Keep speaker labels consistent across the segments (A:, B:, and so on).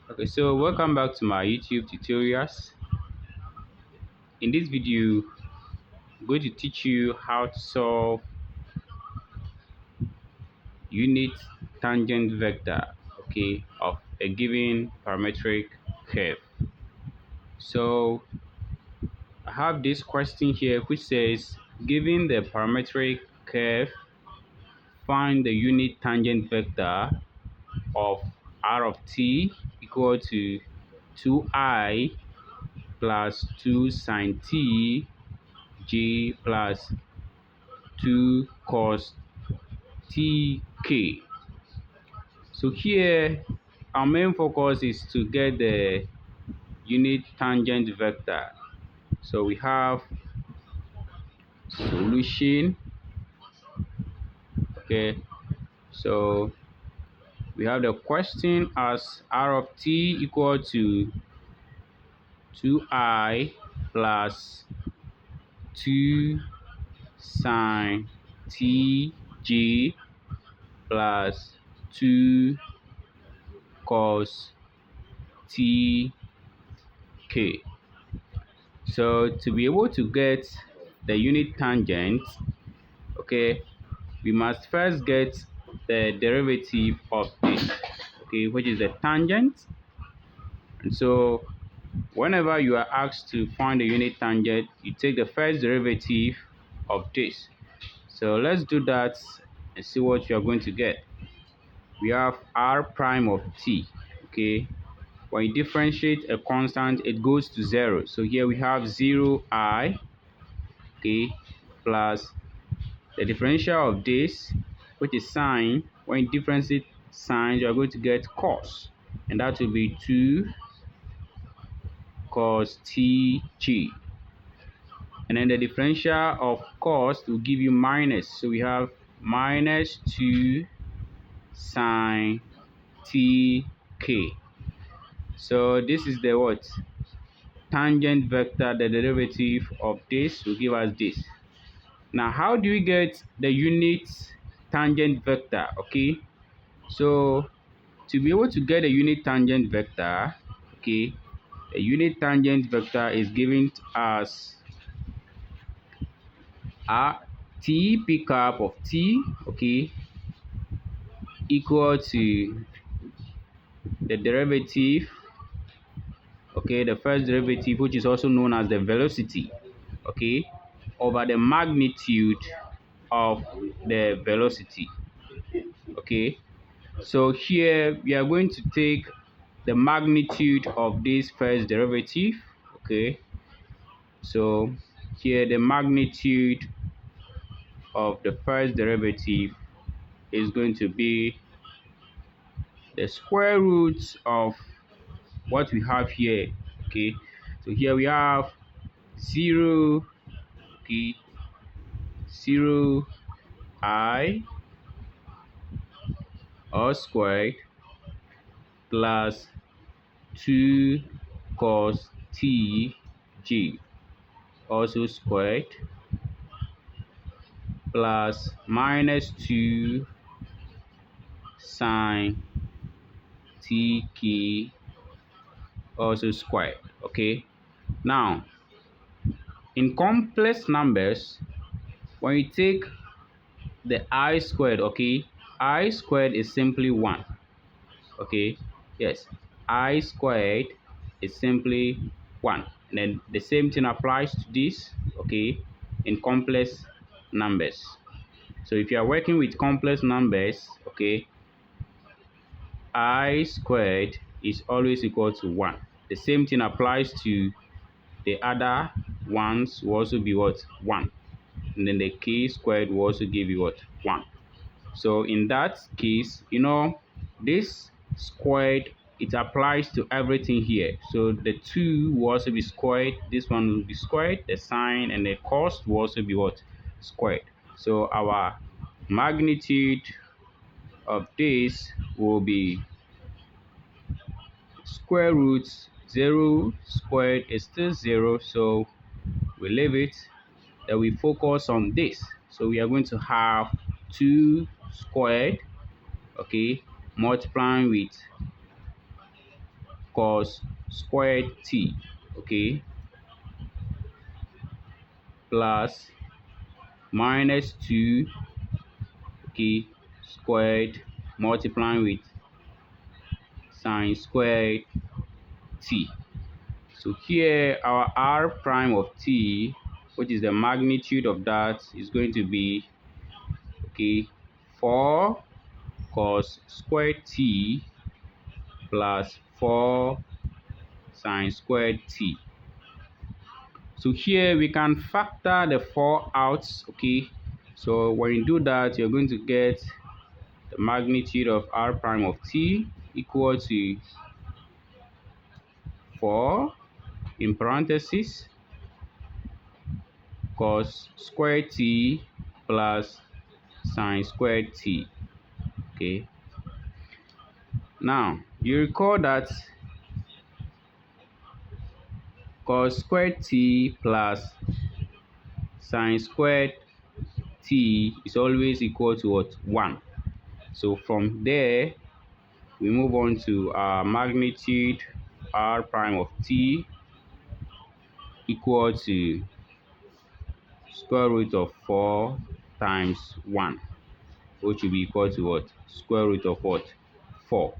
A: Okay, so welcome back to my YouTube tutorials. In this video, I'm going to teach you how to solve unit tangent vector, okay, of a given parametric curve. So I have this question here which says, given the parametric curve, find the unit tangent vector of r of t equal to 2I plus 2 sine t j plus 2 cos tk. So here our main focus is to get the unit tangent vector. So we have solution. Okay, so we have the question as r of t equal to 2I plus 2 sine tj plus 2 cos tk. So to be able to get the unit tangent, okay, we must first get the derivative of this, okay, which is the tangent. And so whenever you are asked to find the unit tangent, you take the first derivative of this. So let's do that and see what you are going to get. We have r prime of t, okay. When you differentiate a constant, it goes to 0. So here we have 0I, okay, plus the differential of this, which is sine. When you differentiate sine, you are going to get cos, and that will be 2 cos tg. And then the differential of cos will give you minus. So we have minus 2 sine tk. So this is the what? Tangent vector. The derivative of this will give us this. Now, how do we get the unit tangent vector? Okay, so to be able to get a unit tangent vector, okay, a unit tangent vector is given as a t pickup of t, okay, equal to the derivative, okay, the first derivative, which is also known as the velocity, okay, over the magnitude of the velocity, okay. So here we are going to take the magnitude of this first derivative, okay. So here the magnitude of the first derivative is going to be the square root of what we have here, okay. So here we have 0, okay, 0I all squared plus 2 cos tg also squared plus minus 2 sine tk also squared, okay. Now in complex numbers, when you take the I squared, okay, I squared is simply 1, okay. Yes, I squared is simply 1, and then the same thing applies to this, okay, in complex numbers. So if you are working with complex numbers, okay, I squared is always equal to 1. The same thing applies to the other ones, will also be what? 1. And then the k squared will also give you what? 1. So in that case, you know, this squared, it applies to everything here. So the 2 will also be squared, this one will be squared, the sine and the cos will also be what? Squared. So our magnitude of this will be square root 0 squared is still 0, so we leave it. Then we focus on this. So we are going to have 2 squared, okay, multiplying with cos squared t, okay, plus minus 2, okay, squared multiplying with sine squared t. So here our r prime of t, which is the magnitude of that, is going to be, okay, 4 cos squared t plus 4 sine squared t. So here we can factor the 4 out, okay. So when you do that, you're going to get the magnitude of r prime of t equal to 4 in parentheses cos squared t plus sine squared t, okay. Now you recall that cos squared t plus sine squared t is always equal to what? 1. So from there we move on to our magnitude r prime of t equal to square root of 4 times 1, which will be equal to what? Square root of what? 4.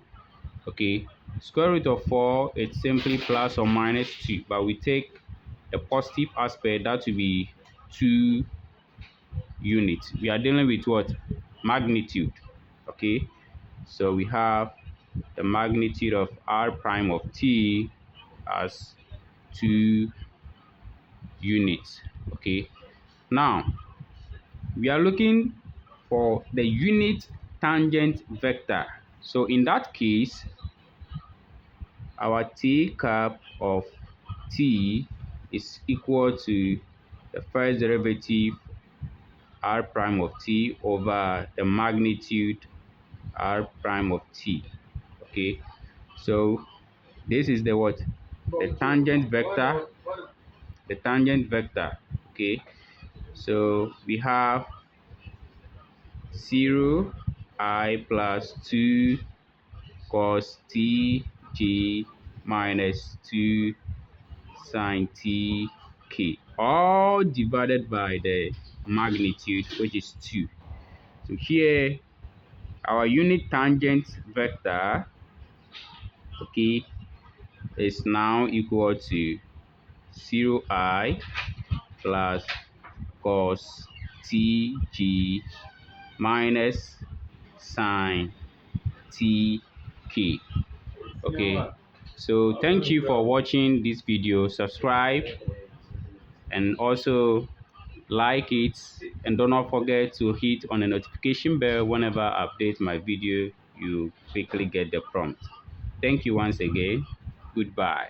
A: Okay, square root of 4, it's simply plus or minus 2, but we take the positive aspect, that will be 2 units. We are dealing with what? Magnitude. Okay, so we have the magnitude of r prime of t as 2 units. Okay, now we are looking for the unit tangent vector. So in that case, our t cap of t is equal to the first derivative r prime of t over the magnitude r prime of t. Okay, so this is the what? The tangent vector. The tangent vector. Okay, so we have 0 I plus 2 cos t j minus 2 sine t k, all divided by the magnitude, which is 2. So here our unit tangent vector, okay, is now equal to 0I plus cos t j minus sine t k. Okay, so thank you for watching this video. Subscribe and also like it, and do not forget to hit on the notification bell. Whenever I update my video, you quickly get the prompt. Thank you once again. Goodbye.